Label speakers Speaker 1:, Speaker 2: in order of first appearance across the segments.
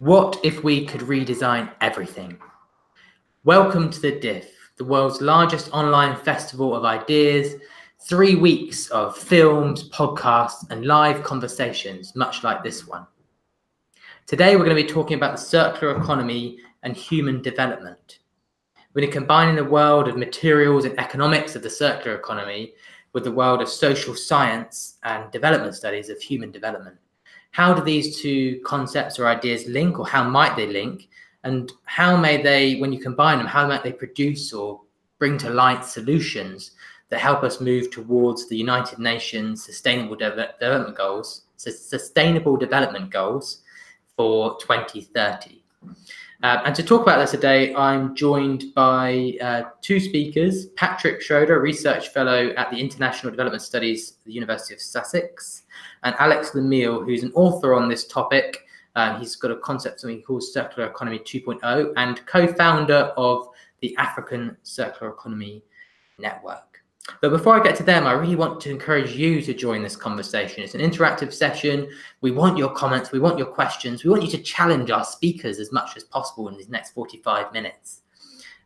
Speaker 1: What if we could redesign everything? Welcome to the DIF, the world's largest online festival of ideas, 3 weeks of films, podcasts, and live conversations, much like this one. Today, we're going to be talking about the circular economy and human development. We're going to combine the world of materials and economics of the circular economy with the world of social science and development studies of human development. How do these two concepts or ideas link, or how might they link? And how may they, when you combine them, how might they produce or bring to light solutions that help us move towards the United Nations Sustainable Development Goals for 2030? And to talk about this today, I'm joined by two speakers: Patrick Schroeder, Research Fellow at the International Development Studies at the University of Sussex, and Alex Lemille, who's an author on this topic. He's got a concept something he calls Circular Economy 2.0 and co-founder of the African Circular Economy Network. But before I get to them, I really want to encourage you to join this conversation. It's an interactive session. We want your comments. We want your questions. We want you to challenge our speakers as much as possible in these next 45 minutes.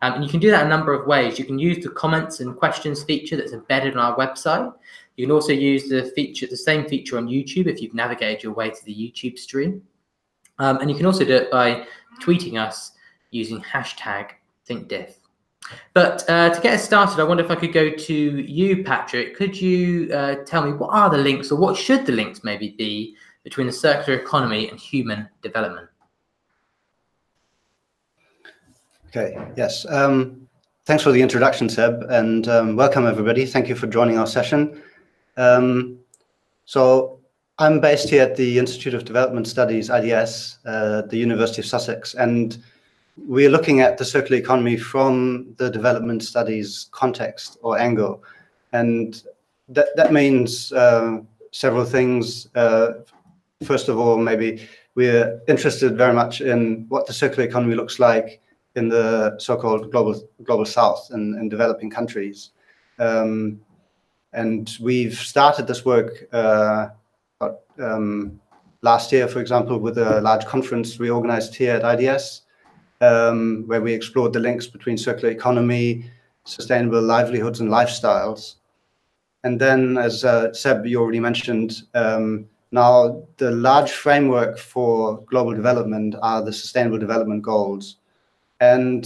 Speaker 1: And you can do that a number of ways. You can use the comments and questions feature that's embedded on our website. You can also use the same feature on YouTube if you've navigated your way to the YouTube stream. And you can also do it by tweeting us using #ThinkDiff. But to get us started, I wonder if I could go to you, Patrick. Could you tell me what are the links, or what should the links maybe be, between the circular economy and human development?
Speaker 2: Okay, yes. Thanks for the introduction, Seb, and welcome everybody. Thank you for joining our session. So I'm based here at the Institute of Development Studies, IDS, at the University of Sussex, and we're looking at the circular economy from the development studies context or angle. And that means several things. First of all, maybe we're interested very much in what the circular economy looks like in the so-called global south in developing countries. And we've started this work last year, for example, with a large conference we organized here at IDS, where we explored the links between circular economy, sustainable livelihoods and lifestyles. And then, as Seb, you already mentioned, now the large framework for global development are the Sustainable Development Goals. And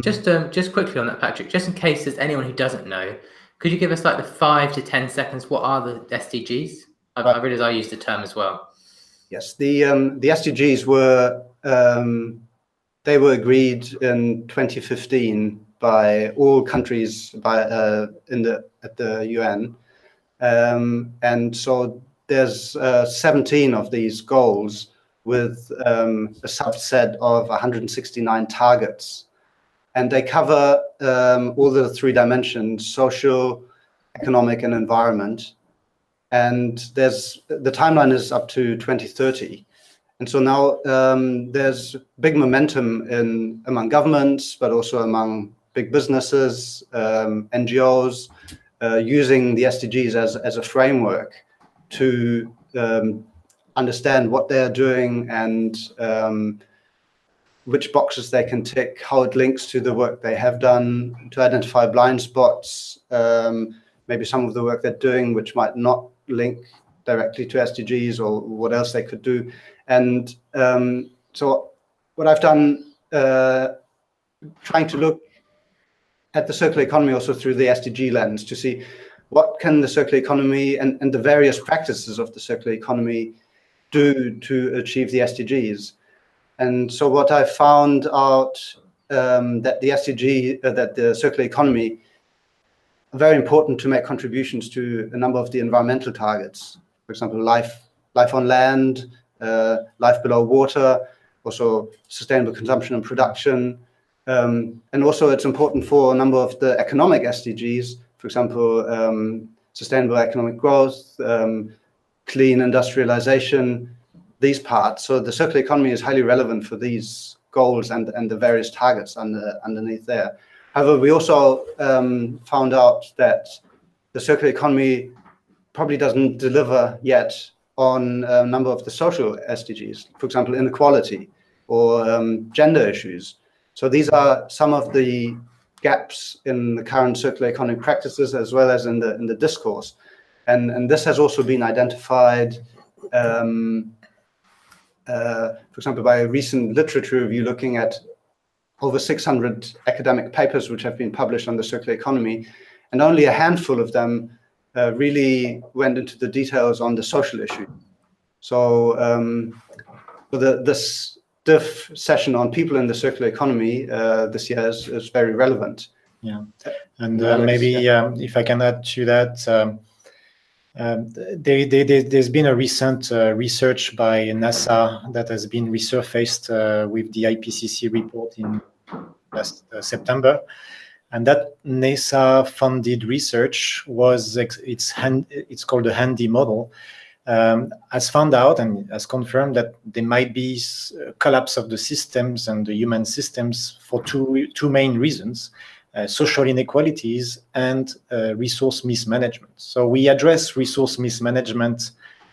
Speaker 1: just quickly on that, Patrick, just in case there's anyone who doesn't know, could you give us like the 5 to 10 seconds? What are the SDGs? I realize I use the term as well.
Speaker 2: Yes, the SDGs were they were agreed in 2015 by all countries at the UN, and so there's 17 of these goals with a subset of 169 targets, and they cover all the 3 dimensions: social, economic, and environment. And the timeline is up to 2030. And so now there's big momentum among governments, but also among big businesses, NGOs, using the SDGs as a framework to understand what they're doing and which boxes they can tick, how it links to the work they have done, to identify blind spots, maybe some of the work they're doing which might not link directly to SDGs, or what else they could do. And so what I've done, trying to look at the circular economy also through the SDG lens, to see what can the circular economy and the various practices of the circular economy do to achieve the SDGs. And so what I found out that the circular economy are very important to make contributions to a number of the environmental targets. For example, life on land, life below water, also sustainable consumption and production. And also it's important for a number of the economic SDGs, for example, sustainable economic growth, clean industrialization, these parts. So the circular economy is highly relevant for these goals and the various targets underneath there. However, we also found out that the circular economy probably doesn't deliver yet on a number of the social SDGs, for example, inequality. or gender issues. So these are some of the gaps in the current circular economy practices, as well as in the discourse. And this has also been identified, for example, by a recent literature review looking at over 600 academic papers which have been published on the circular economy, and only a handful of them really went into the details on the social issue. So this DIF session on people in the circular economy this year is very relevant.
Speaker 3: Yeah, and maybe if I can add to that, there's been a recent research by NASA that has been resurfaced with the IPCC report in last September, and that NASA-funded research was it's called the HANDY model. Has found out and has confirmed that there might be a collapse of the systems and the human systems for two main reasons. Social inequalities and resource mismanagement. So we address resource mismanagement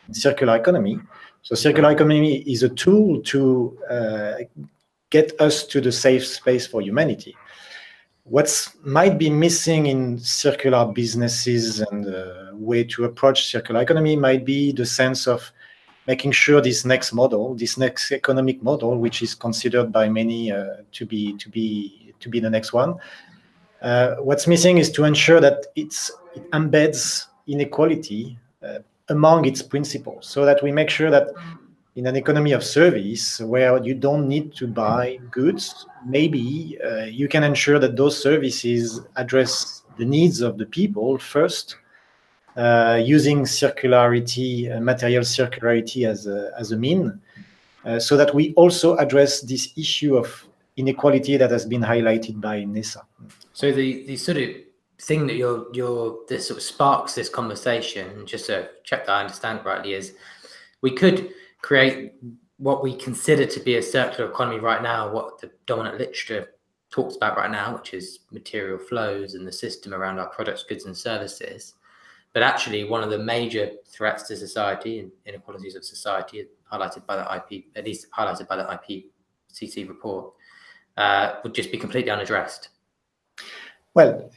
Speaker 3: in circular economy. So circular economy is a tool to get us to the safe space for humanity. What might be missing in circular businesses and the way to approach circular economy might be the sense of making sure this next economic model, which is considered by many to be the next one. What's missing is to ensure that it embeds inequality among its principles, so that we make sure that in an economy of service where you don't need to buy goods, maybe you can ensure that those services address the needs of the people first, using circularity, material circularity as a mean, so that we also address this issue of inequality that has been highlighted by NESA.
Speaker 1: So the sort of thing that this sort of sparks this conversation, just to check that I understand it rightly, is we could create what we consider to be a circular economy right now, what the dominant literature talks about right now, which is material flows and the system around our products, goods and services. But actually one of the major threats to society and inequalities of society, highlighted by the IPCC report, would just be completely unaddressed.
Speaker 3: Well,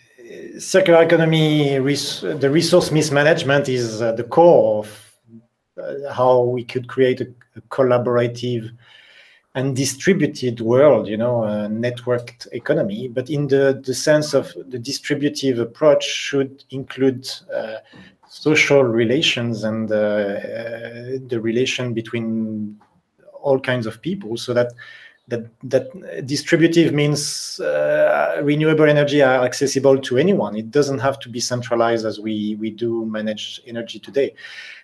Speaker 3: circular economy, the resource mismanagement is the core of how we could create a collaborative and distributed world, a networked economy. But in the sense of the distributive approach should include social relations and the relation between all kinds of people, so that distributive means renewable energy are accessible to anyone. It doesn't have to be centralized as we do manage energy today.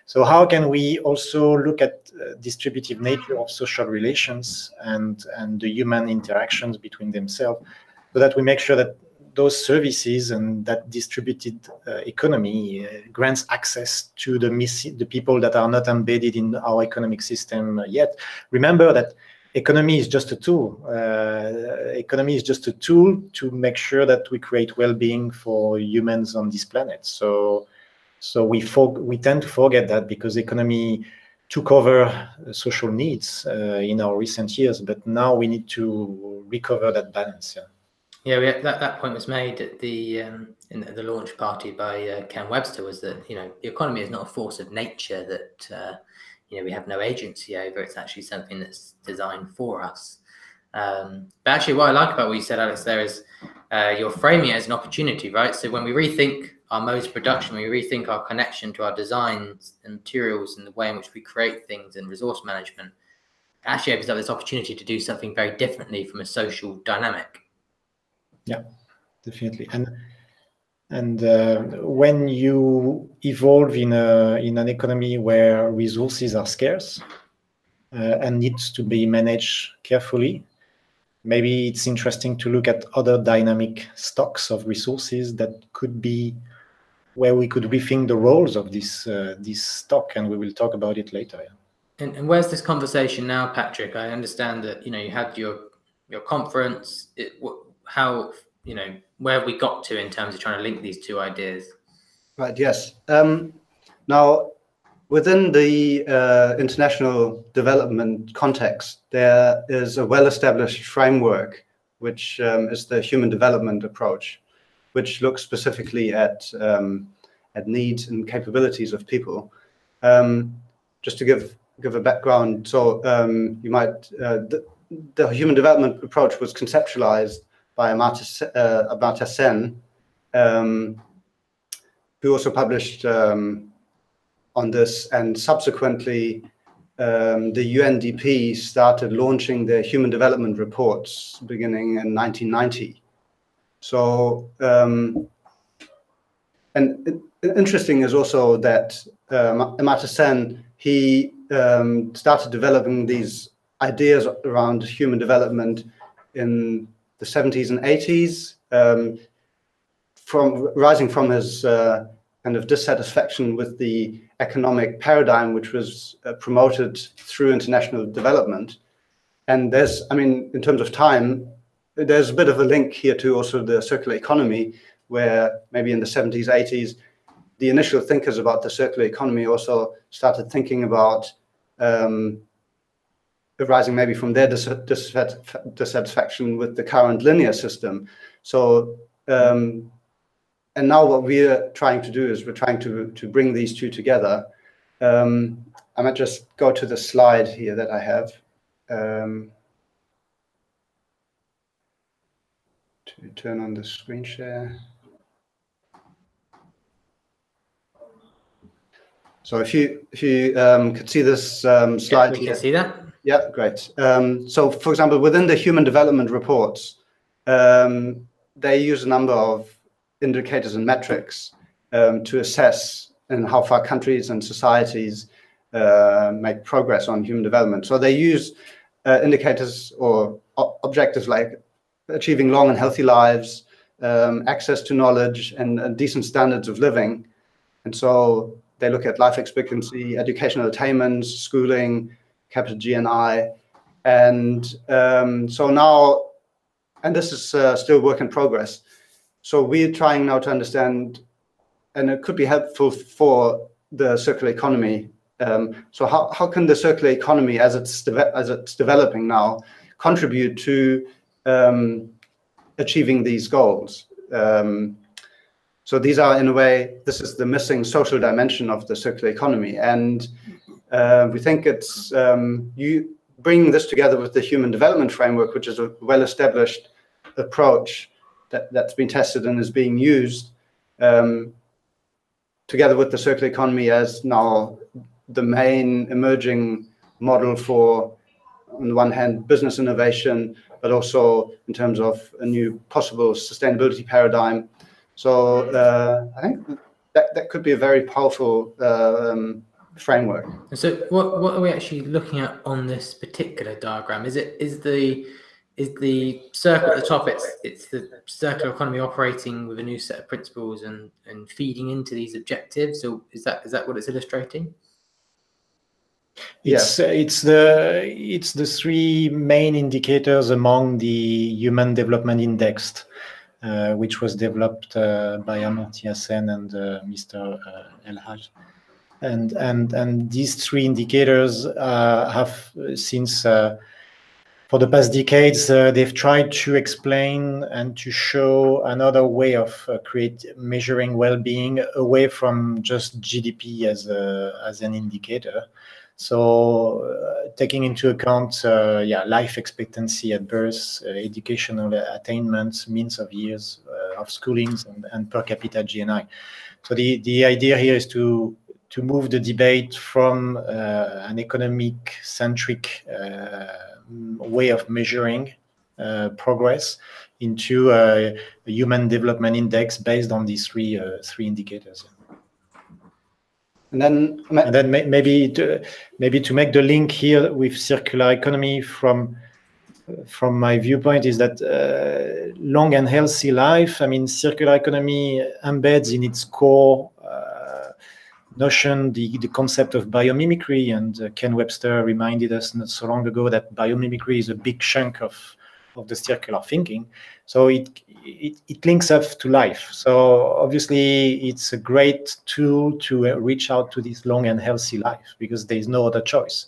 Speaker 3: So how can we also look at distributive nature of social relations and the human interactions between themselves, so that we make sure that those services and that distributed economy grants access to the people that are not embedded in our economic system yet. Remember that economy is just a tool. Economy is just a tool to make sure that we create well-being for humans on this planet. So we tend to forget that, because economy took over social needs in our recent years, but now we need to recover that balance.
Speaker 1: Yeah, that point was made at the in the launch party by Ken Webster, was that the economy is not a force of nature that we have no agency over. It's actually something that's designed for us. But actually, what I like about what you said, Alex, there is you're framing it as an opportunity, right? So when we rethink our modes of production, we rethink our connection to our designs and materials and the way in which we create things and resource management, it actually opens up this opportunity to do something very differently from a social dynamic.
Speaker 3: Yeah, definitely. And when you evolve in an economy where resources are scarce and needs to be managed carefully, maybe it's interesting to look at other dynamic stocks of resources that could be where we could rethink the roles of this stock, and we will talk about it later. Yeah.
Speaker 1: And where's this conversation now, Patrick? I understand that you had your conference. Where have we got to in terms of trying to link these two ideas?
Speaker 2: Right. Yes. Now, within the international development context, there is a well-established framework, which is the human development approach, which looks specifically at needs and capabilities of people. Just to give a background, so you might the human development approach was conceptualized by Amartya Sen, who also published on this, and subsequently the UNDP started launching their human development reports beginning in 1990. So, and interesting is also that Amartya Sen, he started developing these ideas around human development in the 70s and 80s, rising from his kind of dissatisfaction with the economic paradigm which was promoted through international development. And there's, I mean, in terms of time, there's a bit of a link here to also the circular economy, where maybe in the 70s, 80s, the initial thinkers about the circular economy also started thinking about arising maybe from their dissatisfaction with the current linear system. So, and now what we're trying to do is we're trying to bring these two together. I might just go to the slide here that I have. To turn on the screen share. So if you could see this slide.
Speaker 1: Yeah, we can see that.
Speaker 2: Yeah, great. So for example, within the human development reports, they use a number of indicators and metrics to assess and how far countries and societies make progress on human development. So they use indicators or objectives like achieving long and healthy lives, access to knowledge, and decent standards of living. And so they look at life expectancy, educational attainments, schooling, capital GNI. And so now, and this is still work in progress. So we're trying now to understand, and it could be helpful for the circular economy. So how can the circular economy, as it's developing now, contribute to achieving these goals? So these are, in a way, this is the missing social dimension of the circular economy. And we think it's, you bring this together with the human development framework, which is a well-established approach that's been tested and is being used, together with the circular economy as now the main emerging model for, on the one hand, business innovation, but also in terms of a new possible sustainability paradigm. So I think that could be a very powerful framework.
Speaker 1: So what are we actually looking at on this particular diagram? Is the circle at the top, it's the circular economy operating with a new set of principles and feeding into these objectives? So is that what it's illustrating?
Speaker 3: It's the three main indicators among the Human Development Index, which was developed by Amartya Sen and Mr. El-Haj. And these three indicators have since for the past decades, they've tried to explain and to show another way of measuring well-being away from just GDP as an indicator. So taking into account life expectancy at birth, educational attainments, means of years of schoolings, and per capita GNI. So the idea here is to move the debate from an economic-centric way of measuring progress into a human development index based on these three indicators.
Speaker 2: And then
Speaker 3: maybe to make the link here with circular economy from my viewpoint is that long and healthy life, I mean, circular economy embeds in its core notion the concept of biomimicry, and Ken Webster reminded us not so long ago that biomimicry is a big chunk of the circular thinking. So it links up to life. So obviously it's a great tool to reach out to this long and healthy life, because there is no other choice.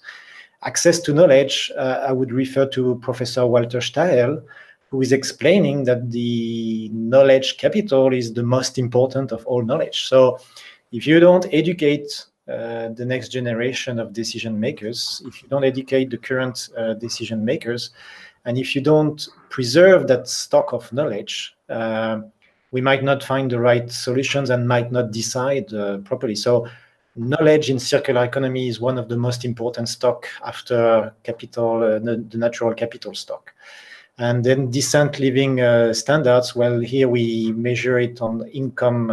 Speaker 3: Access to knowledge, I would refer to Professor Walter Stael, who is explaining that the knowledge capital is the most important of all knowledge. So if you don't educate the next generation of decision makers, if you don't educate the current decision makers, and if you don't preserve that stock of knowledge, we might not find the right solutions and might not decide properly. So knowledge in circular economy is one of the most important stock after capital, the natural capital stock. And then decent living standards, well, here we measure it on income,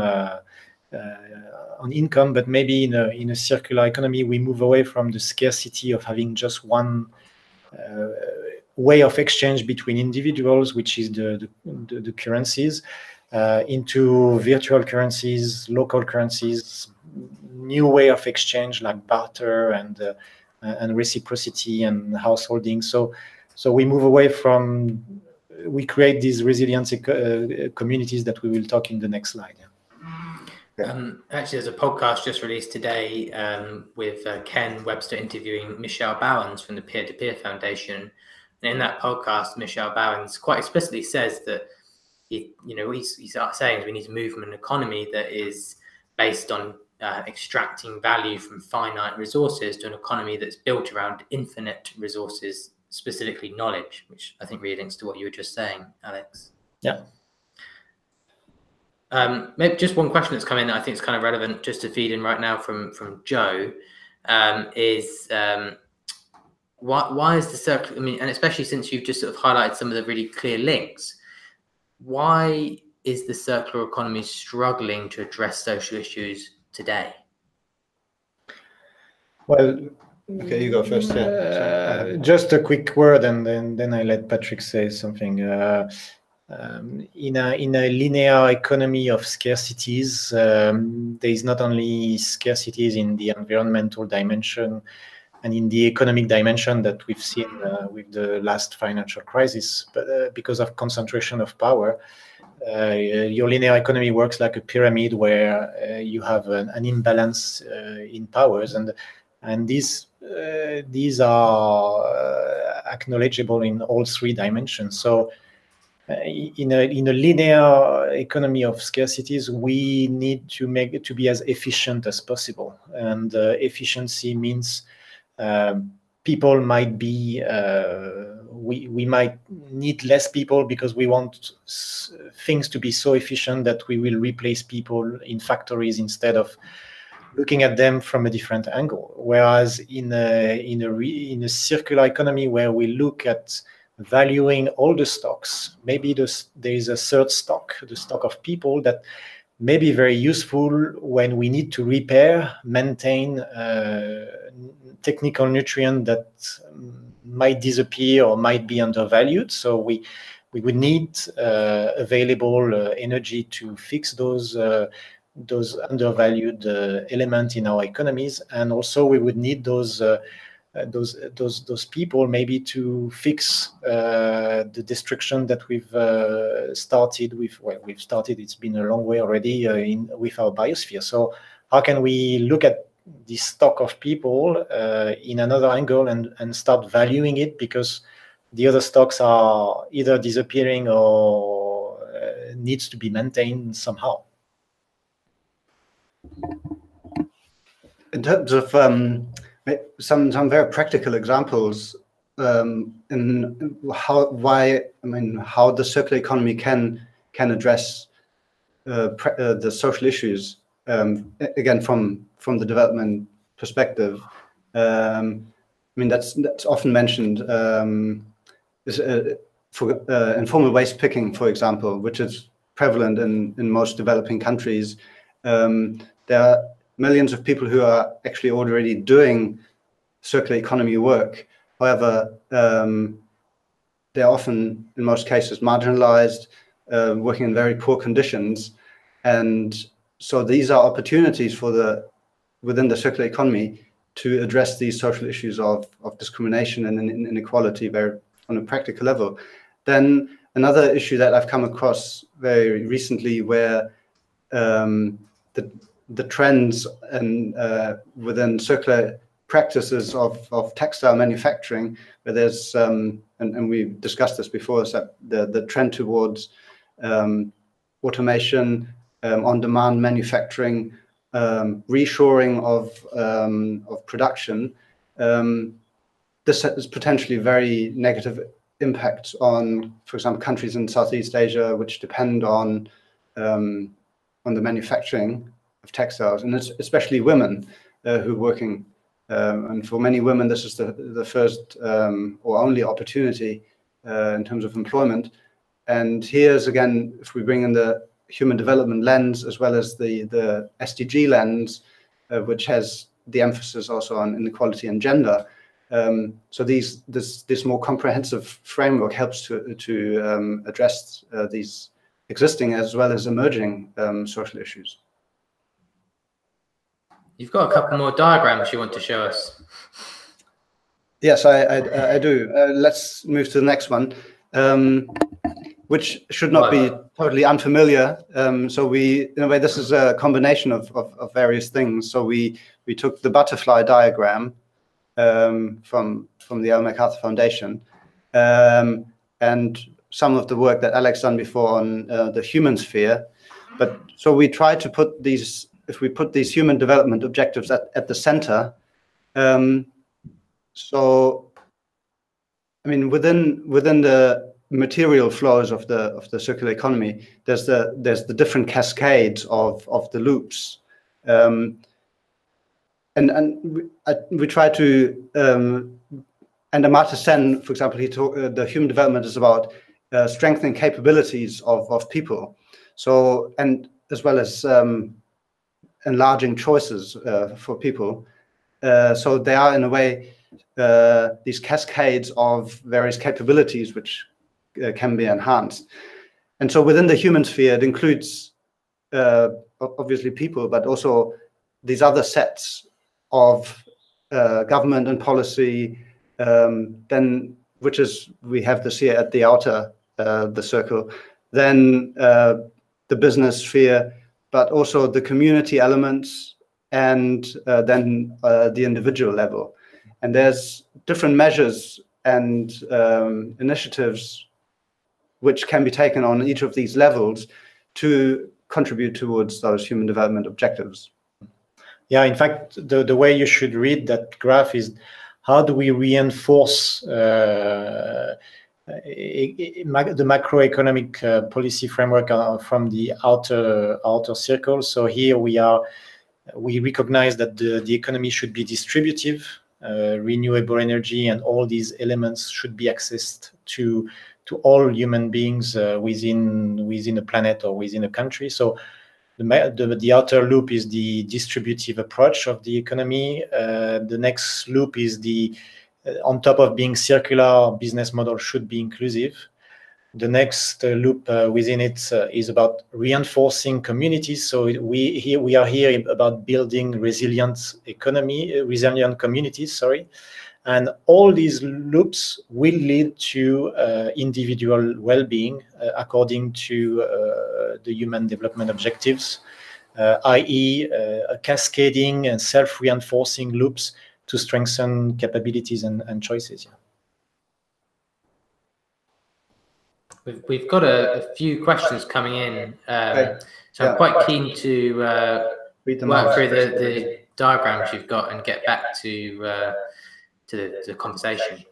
Speaker 3: but maybe in a circular economy, we move away from the scarcity of having just one way of exchange between individuals, which is the currencies, into virtual currencies, local currencies, new way of exchange like barter and reciprocity and householding. So we move away from, we create these resilient communities that we will talk in the next slide.
Speaker 1: Actually, there's a podcast just released today with Ken Webster interviewing Michelle Bowens from the Peer-to-Peer Foundation. And in that podcast, Michelle Bowens quite explicitly says that he's saying we need to move from an economy that is based on extracting value from finite resources to an economy that's built around infinite resources, specifically knowledge, which I think really links to what you were just saying, Alex.
Speaker 3: Yeah.
Speaker 1: Maybe just one question that's come in that I think is kind of relevant just to feed in right now from Joe is why is the circular, I mean, and especially since you've just sort of highlighted some of the really clear links, why is the circular economy struggling to address social issues today?
Speaker 2: Well, okay, you go first.
Speaker 3: Just a quick word, and then I let Patrick say something. In a linear economy of scarcities, there is not only scarcities in the environmental dimension and in the economic dimension that we've seen with the last financial crisis, but because of concentration of power, your linear economy works like a pyramid where you have an imbalance in powers, and these are acknowledgeable in all three dimensions. So in a linear economy of scarcities, we need to be as efficient as possible, and efficiency means people might be we might need less people because we want things to be so efficient that we will replace people in factories instead of looking at them from a different angle. Whereas in a circular economy where we look at valuing all the stocks, maybe there is a third stock, the stock of people, that may be very useful when we need to repair, maintain technical nutrient that might disappear or might be undervalued. So we would need available energy to fix those undervalued elements in our economies, and also we would need those people maybe to fix the destruction that we've started with. Well, we've started. It's been a long way already with our biosphere. So how can we look at this stock of people in another angle and start valuing it, because the other stocks are either disappearing or needs to be maintained somehow.
Speaker 2: In terms of some very practical examples in how the circular economy can address the social issues, again from the development perspective. That's often mentioned for informal waste picking, for example, which is prevalent in most developing countries. There are millions of people who are actually already doing circular economy work. However, they're often, in most cases, marginalized, working in very poor conditions. And so these are opportunities within the circular economy to address these social issues of discrimination and inequality on a practical level. Then another issue that I've come across very recently, where the trends and within circular practices of textile manufacturing, where there's and we discussed this before, is that the trend towards automation, on-demand manufacturing, reshoring of production. This has potentially very negative impacts on, for example, countries in Southeast Asia, which depend on the manufacturing of textiles, and especially women who are working. And for many women, this is the first or only opportunity in terms of employment. And here's again, if we bring in the human development lens as well as the SDG lens, which has the emphasis also on inequality and gender. So this more comprehensive framework helps to address these existing as well as emerging social issues.
Speaker 1: You've got a couple more diagrams you want to show us.
Speaker 2: Yes, I do. Let's move to the next one, which should not be totally unfamiliar. So we, in a way, this is a combination of various things. So we took the butterfly diagram from the Ellen MacArthur Foundation, and some of the work that Alex done before on the human sphere. But so we try to put these, if we put these human development objectives at the center. So, I mean, within the material flows of the circular economy, there's the different cascades of the loops. And we try to, and Amartya Sen, for example, the human development is about strengthening capabilities of people. So, and as well as enlarging choices for people. So they are, in a way, these cascades of various capabilities which can be enhanced. And so within the human sphere, it includes obviously people, but also these other sets of government and policy, then which is, we have this here at the outer, the circle, then the business sphere, but also the community elements, and then the individual level. And there's different measures and initiatives which can be taken on each of these levels to contribute towards those human development objectives.
Speaker 3: Yeah, in fact, the way you should read that graph is, how do we reinforce the macroeconomic policy framework from the outer circle? So here we recognize that the economy should be distributive, renewable energy, and all these elements should be accessed to all human beings within a planet or within a country. So the outer loop is the distributive approach of the economy. The next loop is on top of being circular, business model should be inclusive. The next loop within it is about reinforcing communities. So we are here about building resilient communities, sorry. And all these loops will lead to individual well-being according to the Human Development Objectives, i.e. cascading and self-reinforcing loops to strengthen capabilities and choices. Yeah.
Speaker 1: We've got a few questions coming in, so I'm quite keen to work through the diagrams you've got and get back to the conversation.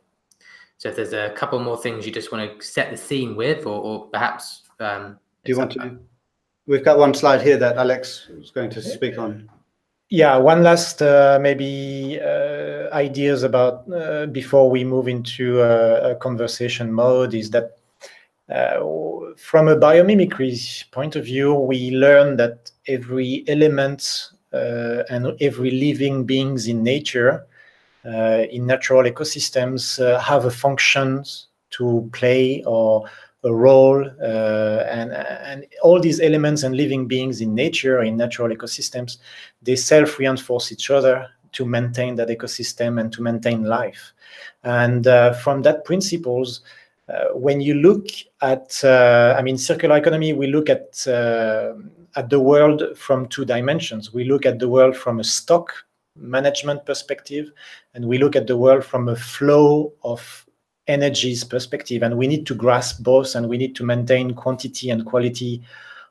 Speaker 1: So if there's a couple more things you just want to set the scene with, or perhaps
Speaker 2: do you want to? We've got one slide here that Alex is going to speak on.
Speaker 3: Yeah, one last maybe ideas about before we move into a conversation mode is that from a biomimicry point of view, we learn that every element and every living beings in nature, in natural ecosystems, have a function to play or a role, and all these elements and living beings in nature, in natural ecosystems, they self-reinforce each other to maintain that ecosystem and to maintain life. And from that principles, When you look at, I mean, circular economy, we look at the world from two dimensions. We look at the world from a stock management perspective, and we look at the world from a flow of energies perspective. And we need to grasp both, and we need to maintain quantity and quality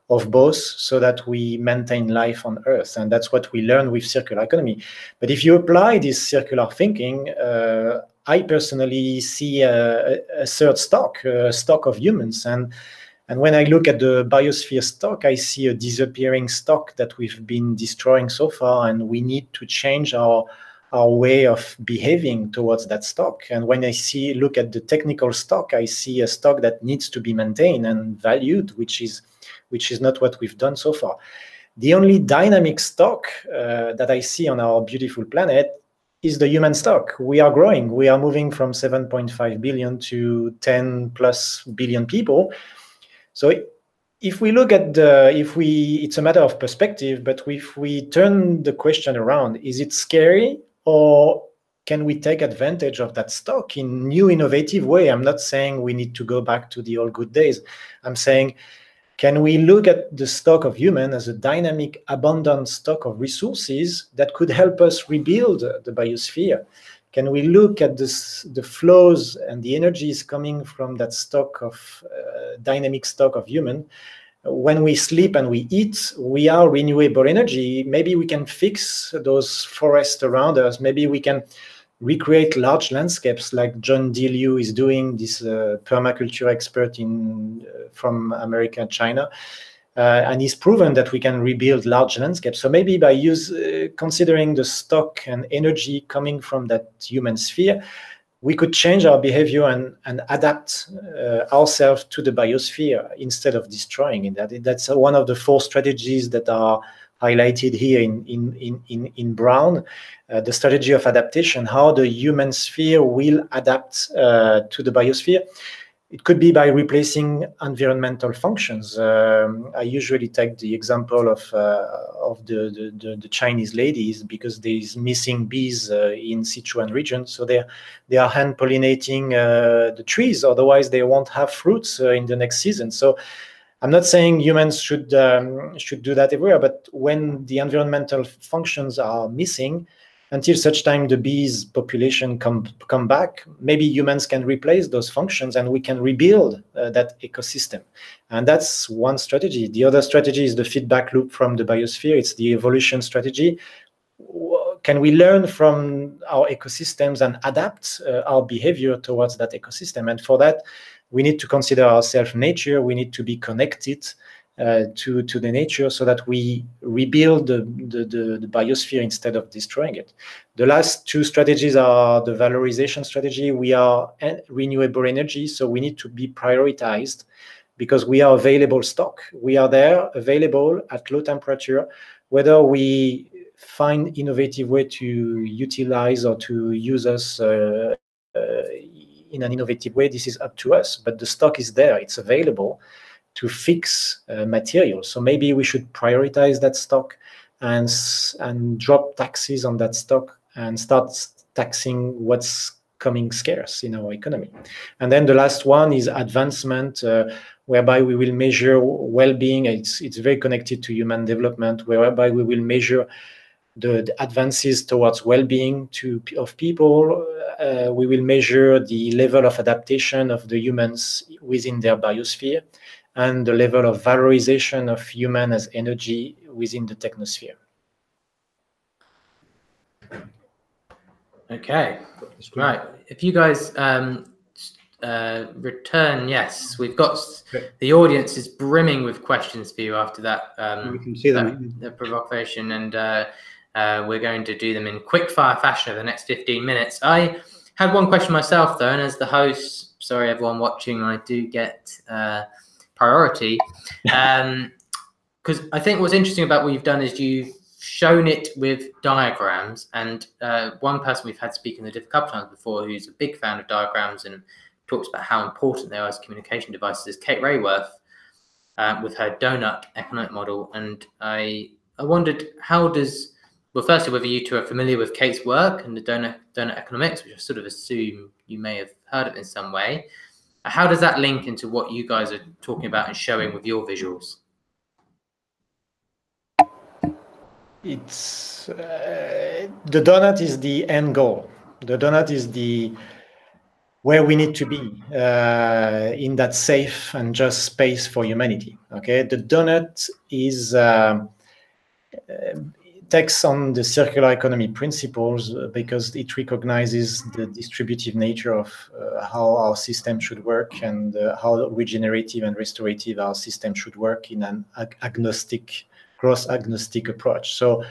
Speaker 3: of both so that we maintain life on Earth. And that's what we learn with circular economy. But if you apply this circular thinking, I personally see a third stock, a stock of humans. And when I look at the biosphere stock, I see a disappearing stock that we've been destroying so far, and we need to change our way of behaving towards that stock. And when I look at the technical stock, I see a stock that needs to be maintained and valued, which is not what we've done so far. The only dynamic stock that I see on our beautiful planet is the human stock. We are growing. We are moving from 7.5 billion to 10 plus billion people. So if we look at it's a matter of perspective, but if we turn the question around, is it scary, or can we take advantage of that stock in new innovative way? I'm not saying we need to go back to the old good days. I'm saying, can we look at the stock of human as a dynamic, abundant stock of resources that could help us rebuild the biosphere? Can we look at the flows and the energies coming from that stock of dynamic stock of human? When we sleep and we eat, we are renewable energy. Maybe we can fix those forests around us. Maybe we can recreate large landscapes like John Liu is doing, this permaculture expert from America and China. And he's proven that we can rebuild large landscapes. So maybe by considering the stock and energy coming from that human sphere, we could change our behavior and adapt ourselves to the biosphere instead of destroying it. That's one of the 4 strategies that are highlighted here in brown. The strategy of adaptation, how the human sphere will adapt to the biosphere. It could be by replacing environmental functions. I usually take the example of the Chinese ladies, because there's missing bees in Sichuan region, so they are hand pollinating the trees. Otherwise, they won't have fruits in the next season. So I'm not saying humans should do that everywhere, but when the environmental functions are missing, until such time the bees population come back, maybe humans can replace those functions and we can rebuild that ecosystem. And that's one strategy. The other strategy is the feedback loop from the biosphere. It's the evolution strategy. Can we learn from our ecosystems and adapt our behavior towards that ecosystem? And for that, we need to consider ourselves nature. We need to be connected to the nature so that we rebuild the biosphere instead of destroying it. The last 2 strategies are the valorization strategy. We are renewable energy, so we need to be prioritized because we are available stock. We are there, available at low temperature. Whether we find innovative way to utilize or to use us in an innovative way, this is up to us. But the stock is there, it's available to fix materials. So maybe we should prioritize that stock and drop taxes on that stock and start taxing what's coming scarce in our economy. And then the last one is advancement, whereby we will measure well-being. It's very connected to human development, whereby we will measure the advances towards well-being of people. We will measure the level of adaptation of the humans within their biosphere, and the level of valorization of human as energy within the technosphere.
Speaker 1: Okay, right. If you guys return, yes, we've got the audience is brimming with questions for you after that.
Speaker 2: We can see them.
Speaker 1: The provocation, and we're going to do them in quick-fire fashion over the next 15 minutes. I had one question myself, though, and as the host, sorry everyone watching, I do get priority, because I think what's interesting about what you've done is you've shown it with diagrams, and one person we've had speak in the DIF a couple times before who's a big fan of diagrams and talks about how important they are as communication devices is Kate Rayworth with her donut economic model. And I wondered well, firstly, whether you two are familiar with Kate's work and the donut economics, which I sort of assume you may have heard of in some way. How does that link into what you guys are talking about and showing with your visuals?
Speaker 3: It's the donut is the end goal. The donut is the where we need to be in that safe and just space for humanity. Okay, the donut is takes on the circular economy principles because it recognizes the distributive nature of how our system should work and how regenerative and restorative our system should work in an agnostic, cross-agnostic approach. So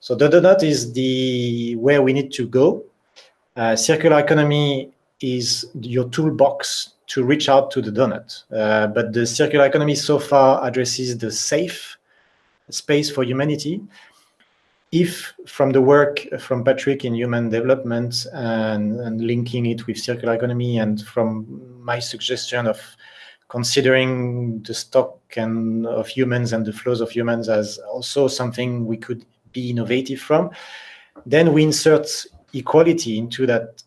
Speaker 3: the donut is the where we need to go. Circular economy is your toolbox to reach out to the donut. But the circular economy so far addresses the safe space for humanity. If from the work from Patrick in human development and linking it with circular economy, and from my suggestion of considering the stock of humans and the flows of humans as also something we could be innovative from, then we insert equality into that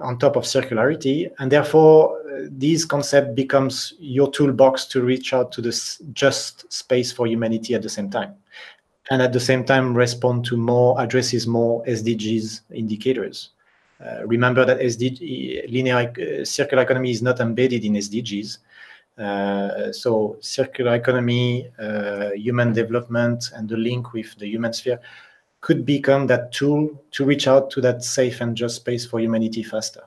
Speaker 3: on top of circularity, and therefore this concept becomes your toolbox to reach out to this just space for humanity at the same time. And at the same time addresses more SDGs indicators. Remember that circular economy is not embedded in SDGs. So circular economy, human development, and the link with the human sphere could become that tool to reach out to that safe and just space for humanity faster.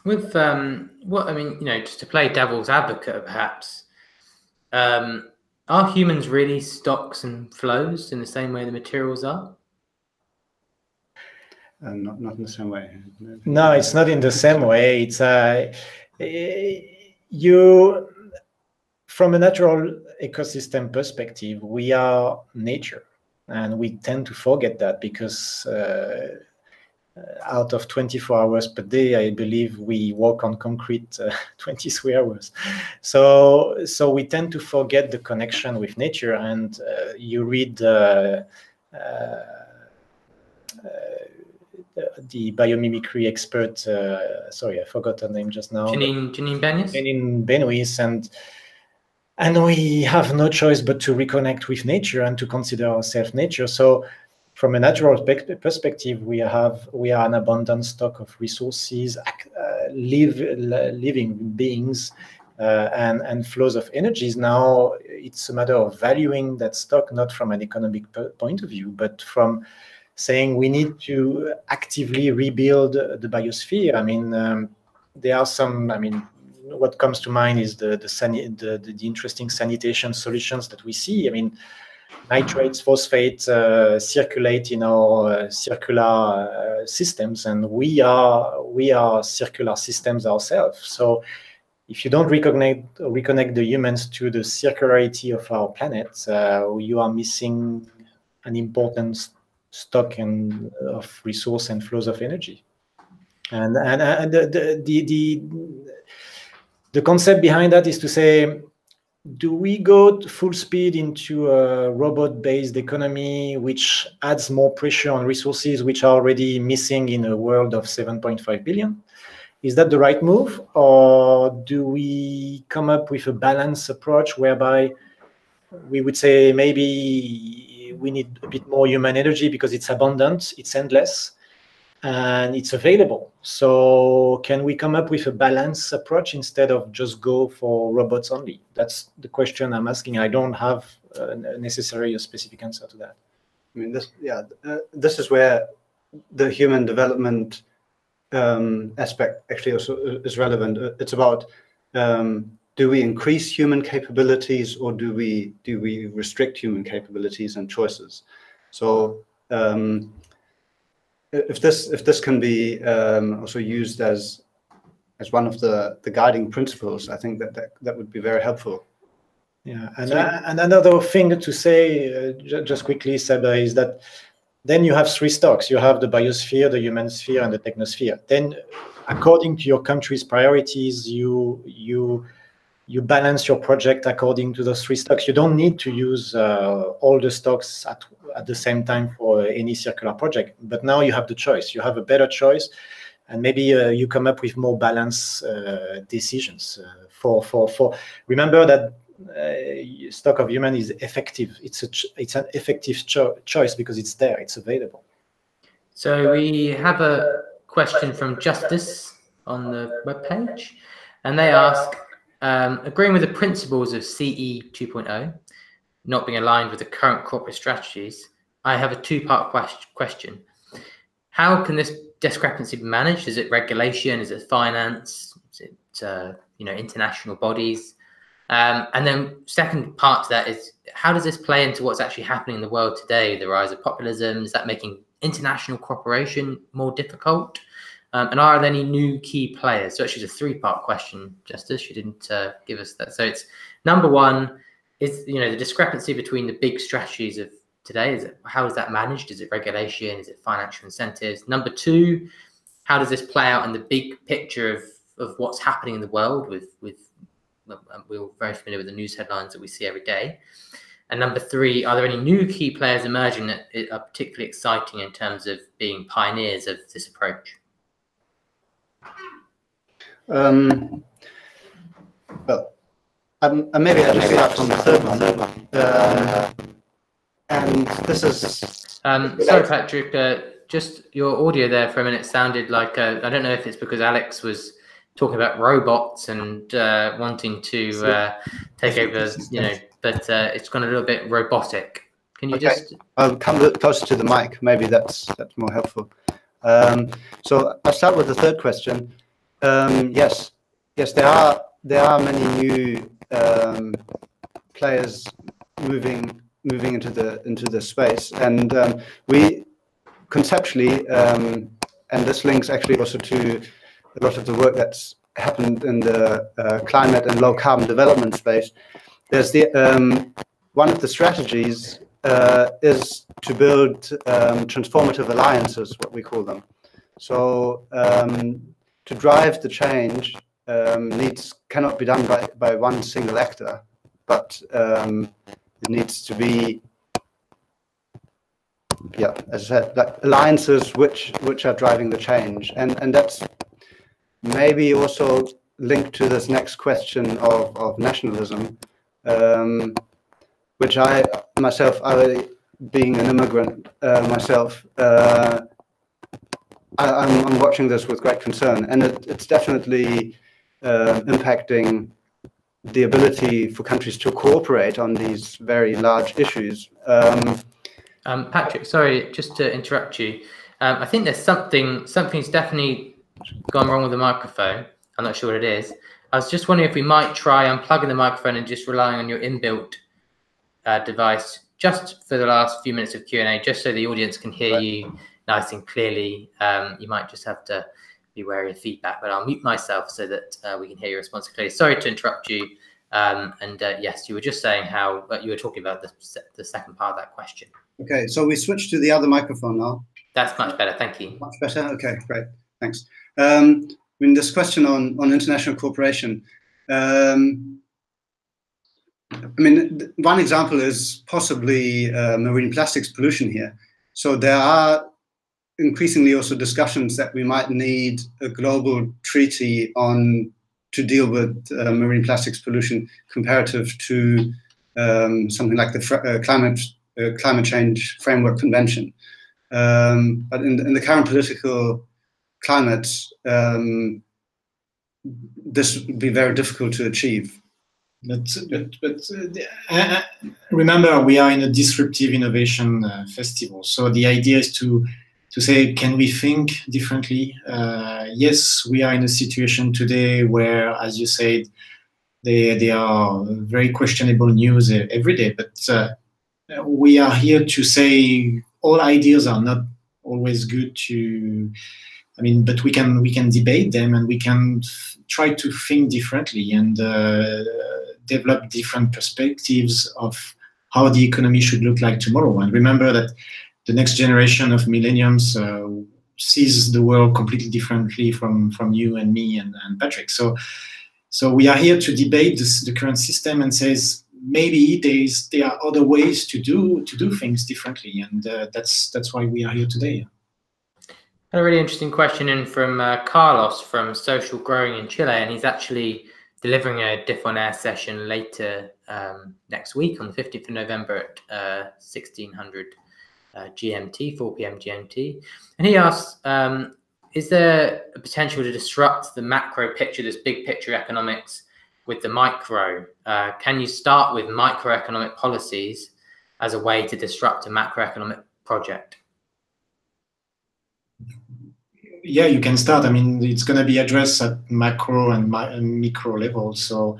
Speaker 1: With just to play devil's advocate, perhaps, are humans really stocks and flows in the same way the materials are?
Speaker 2: Not in the same way.
Speaker 3: No, it's not in the same way. It's from a natural ecosystem perspective, we are nature, and we tend to forget that because out of 24 hours per day, I believe we walk on concrete 23 hours. So we tend to forget the connection with nature. And you read the biomimicry expert, sorry, I forgot her name just now.
Speaker 1: Janine
Speaker 3: Benoist, and we have no choice but to reconnect with nature and to consider ourselves nature. So from a natural perspective, we are an abundant stock of resources, living beings, and flows of energies. Now it's a matter of valuing that stock, not from an economic point of view, but from saying we need to actively rebuild the biosphere. I mean, there are some. I mean, what comes to mind is the interesting sanitation solutions that we see. I mean, nitrates, phosphates circulate in our circular systems, and we are circular systems ourselves. So if you don't reconnect the humans to the circularity of our planet, you are missing an important stock of resource and flows of energy. And the concept behind that is to say, do we go full speed into a robot-based economy which adds more pressure on resources which are already missing in a world of 7.5 billion? Is that the right move? Or do we come up with a balanced approach whereby we would say maybe we need a bit more human energy because it's abundant, it's endless, and it's available? So can we come up with a balanced approach instead of just go for robots only? That's the question I'm asking. I don't have necessarily a specific answer to that.
Speaker 2: I mean, this is where the human development aspect actually also is relevant. It's about do we increase human capabilities, or do we restrict human capabilities and choices? So if this can be also used as one of the guiding principles, I think that would be very helpful.
Speaker 3: Yeah, and another thing to say, just quickly, Seba, is that then you have three stocks. You have the biosphere, the human sphere, and the technosphere. Then, according to your country's priorities, you balance your project according to those three stocks. You don't need to use all the stocks at the same time for any circular project. But now you have the choice. You have a better choice, and maybe you come up with more balanced decisions. Remember that stock of human is effective. It's an effective choice because it's there, it's available.
Speaker 1: So we have a question from Justice on the webpage, and they ask, agreeing with the principles of CE 2.0 not being aligned with the current corporate strategies, I have a two-part question. How can this discrepancy be managed? Is it regulation? Is it finance? Is it international bodies? And then second part to that is, how does this play into what's actually happening in the world today? The rise of populism, is that making international cooperation more difficult? And are there any new key players? So actually it's a three-part question, Justice. You didn't give us that. So it's number one is, the discrepancy between the big strategies of today. How is that managed? Is it regulation? Is it financial incentives? Number two, how does this play out in the big picture of what's happening in the world with we're very familiar with the news headlines that we see every day. And number three, are there any new key players emerging that are particularly exciting in terms of being pioneers of this approach?
Speaker 2: Well, maybe I just start from the third one. And this is...
Speaker 1: sorry, Patrick, just your audio there for a minute sounded like, I don't know if it's because Alex was talking about robots and wanting to take over, but it's gone a little bit robotic. Can you just...
Speaker 2: I'll come a bit closer to the mic. Maybe that's more helpful. So I'll start with the third question. Yes, there are many new players moving into the space, and we conceptually, and this links actually also to a lot of the work that's happened in the climate and low carbon development space. There's one of the strategies is to build transformative alliances, what we call them. So to drive the change cannot be done by one single actor, but it needs to be, as I said, like alliances which are driving the change, and that's maybe also linked to this next question of nationalism, which I myself, being an immigrant myself, I'm watching this with great concern, and it's definitely impacting the ability for countries to cooperate on these very large issues.
Speaker 1: Patrick, sorry, just to interrupt you. I think there's something's definitely gone wrong with the microphone. I'm not sure what it is. I was just wondering if we might try unplugging the microphone and just relying on your inbuilt device just for the last few minutes of Q&A, just so the audience can hear you nice and clearly. You might just have to be wary of feedback, but I'll mute myself so that we can hear your response clearly. Sorry to interrupt you. Yes, you were just saying how you were talking about the second part of that question.
Speaker 2: Okay, so we switch to the other microphone now.
Speaker 1: That's much better, thank you.
Speaker 2: Much better, okay, great, thanks. I mean, this question on international cooperation, I mean, one example is possibly marine plastics pollution here. So there are increasingly also discussions that we might need a global treaty to deal with marine plastics pollution comparative to something like the Climate Change Framework Convention. But in the current political climate, this would be very difficult to achieve.
Speaker 3: But remember, we are in a disruptive innovation festival. So the idea is to say, can we think differently? Yes, we are in a situation today where, as you said, they are very questionable news every day. But we are here to say all ideas are not always good to. I mean, but we can debate them, and we can try to think differently and develop different perspectives of how the economy should look like tomorrow. And remember that the next generation of millenniums sees the world completely differently from you and me and Patrick. So we are here to debate the current system and says maybe there are other ways to do things differently, and that's why we are here today.
Speaker 1: A really interesting question in from Carlos from Social Growing in Chile, and he's actually delivering a DIF on Air session later next week on the 15th of November at 1600 GMT, 4 p.m. GMT. And he asks, is there a potential to disrupt the macro picture, this big picture economics, with the micro? Can you start with microeconomic policies as a way to disrupt a macroeconomic project?
Speaker 3: Yeah, you can start. I mean, it's going to be addressed at macro and micro level. So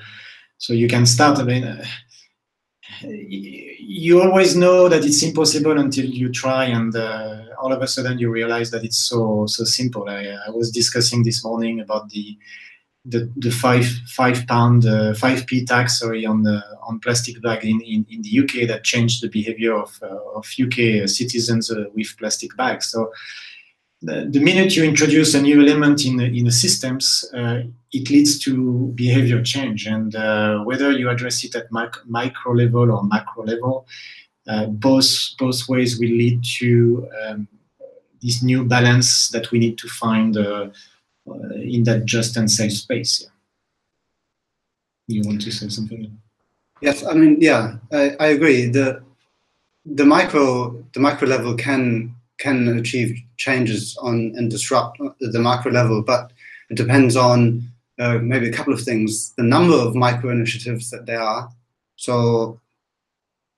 Speaker 3: you can start. I mean, you always know that it's impossible until you try, and all of a sudden you realize that it's so simple. I was discussing this morning about the 5p tax, sorry, on plastic bag in the UK that changed the behavior of UK citizens with plastic bags. So the minute you introduce a new element in the systems, it leads to behavior change, and whether you address it at micro level or macro level, both ways will lead to this new balance that we need to find in that just and safe space. Yeah. You want to say something?
Speaker 2: Yes, I mean, yeah, I agree. The micro level can achieve changes and disrupt the macro level, but it depends on maybe a couple of things. The number of micro initiatives that there are. So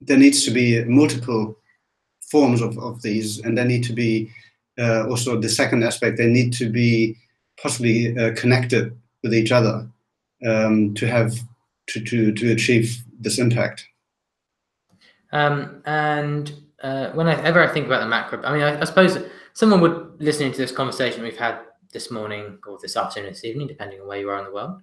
Speaker 2: there needs to be multiple forms of these, and there need to be also the second aspect. They need to be possibly connected with each other to achieve this impact.
Speaker 1: Whenever I think about the macro, I mean, I suppose someone would, listening to this conversation we've had this morning or this afternoon, this evening, depending on where you are in the world,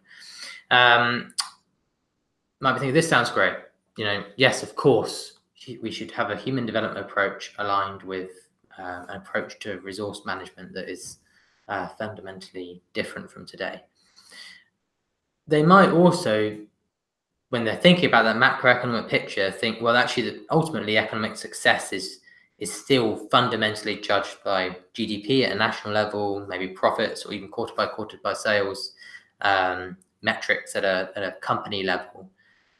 Speaker 1: might be thinking, this sounds great. You know, yes, of course, we should have a human development approach aligned with an approach to resource management that is fundamentally different from today. They might also, when they're thinking about that macroeconomic picture, think, well, actually, ultimately, economic success is still fundamentally judged by GDP at a national level, maybe profits, or even quarter by sales metrics at a company level.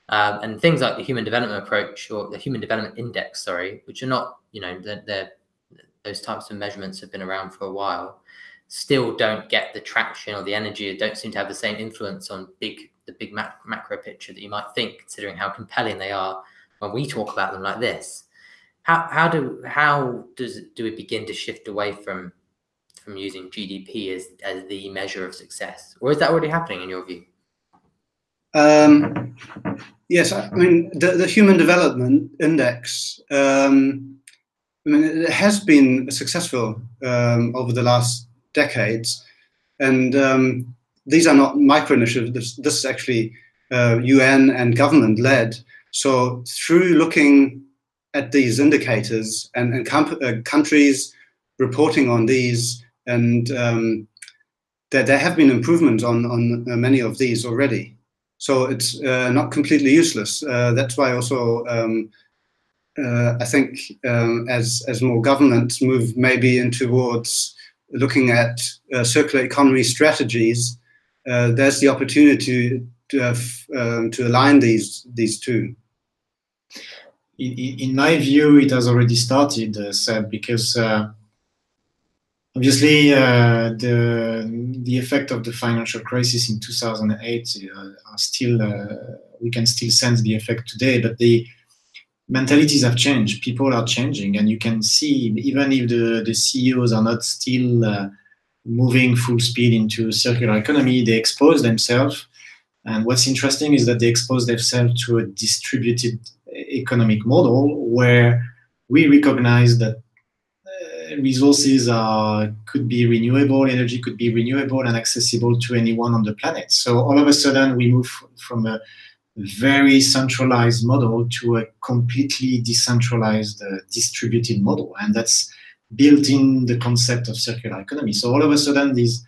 Speaker 1: And things like the human development approach or the human development index, sorry, which are not, you know, those types of measurements have been around for a while, still don't get the traction or the energy, don't seem to have the same influence on the big macro picture that you might think, considering how compelling they are when we talk about them like this. How do we begin to shift away from using GDP as the measure of success, or is that already happening in your view?
Speaker 2: Yes, I mean the Human Development Index. I mean, it has been successful over the last decades, and these are not micro initiatives. This is actually UN and government led. So through looking at these indicators and countries reporting on these, and there have been improvements on many of these already. So it's not completely useless. That's why also I think as more governments move maybe in towards looking at circular economy strategies, there's the opportunity to align these two.
Speaker 3: In my view, it has already started, Seb, because obviously the effect of the financial crisis in 2008 are still, we can still sense the effect today, but the mentalities have changed. People are changing, and you can see, even if the CEOs are not still moving full speed into circular economy, they expose themselves. And what's interesting is that they expose themselves to a distributed economic model where we recognize that resources could be renewable, energy could be renewable and accessible to anyone on the planet. So all of a sudden we move from a very centralized model to a completely decentralized, distributed model, and that's built in the concept of circular economy. So all of a sudden these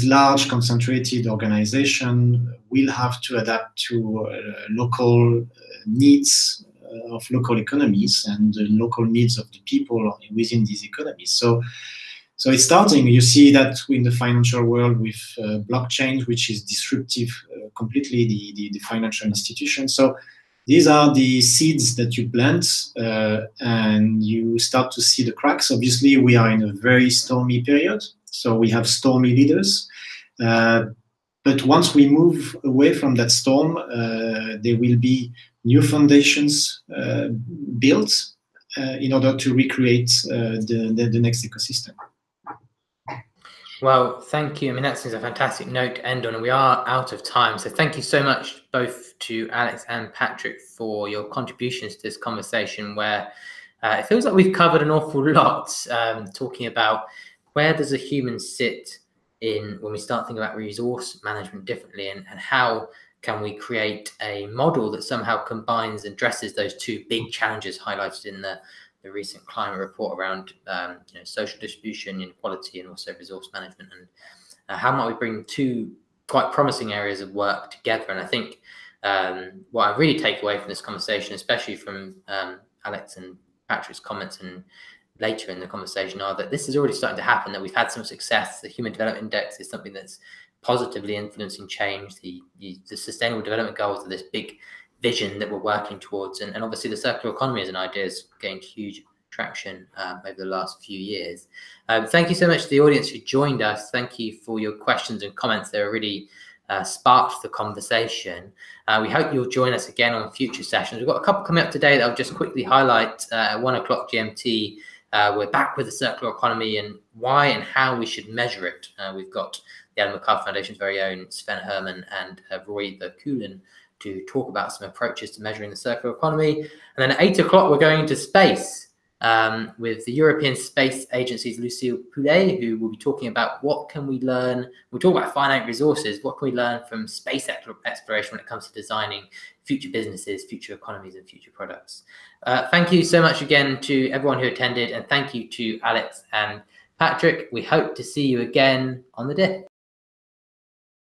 Speaker 3: large concentrated organizations will have to adapt to local needs of local economies and the local needs of the people within these economies. So So it's starting. You see that in the financial world with blockchain, which is disruptive completely the financial institution. So these are the seeds that you plant, and you start to see the cracks. Obviously, we are in a very stormy period, so we have stormy leaders. But once we move away from that storm, there will be new foundations built in order to recreate the next ecosystem.
Speaker 1: Well, thank you. I mean, that seems a fantastic note to end on, and we are out of time. So thank you so much both to Alex and Patrick for your contributions to this conversation, where it feels like we've covered an awful lot, talking about where does a human sit in when we start thinking about resource management differently, and how can we create a model that somehow combines and addresses those two big challenges highlighted in the recent climate report around social distribution, inequality, and also resource management, and how might we bring two quite promising areas of work together. And I think what I really take away from this conversation, especially from Alex and Patrick's comments and later in the conversation, are that this is already starting to happen, that we've had some success. The Human Development Index is something that's positively influencing change. The Sustainable Development Goals are this big vision that we're working towards, and obviously the circular economy as an idea has gained huge traction over the last few years. Thank you so much to the audience who joined us. Thank you for your questions and comments. They really sparked the conversation. We hope you'll join us again on future sessions. We've got a couple coming up today that I'll just quickly highlight. At 1 o'clock GMT, we're back with the circular economy and why and how we should measure it. We've got the Ellen MacArthur Foundation's very own Sven Herman and Roy Verkulen to talk about some approaches to measuring the circular economy. And then at 8 o'clock, we're going into space with the European Space Agency's Lucille Poulet, who will be talking about what can we learn. We'll talk about finite resources. What can we learn from space exploration when it comes to designing future businesses, future economies, and future products. Thank you so much again to everyone who attended, and thank you to Alex and Patrick. We hope to see you again on the DIF.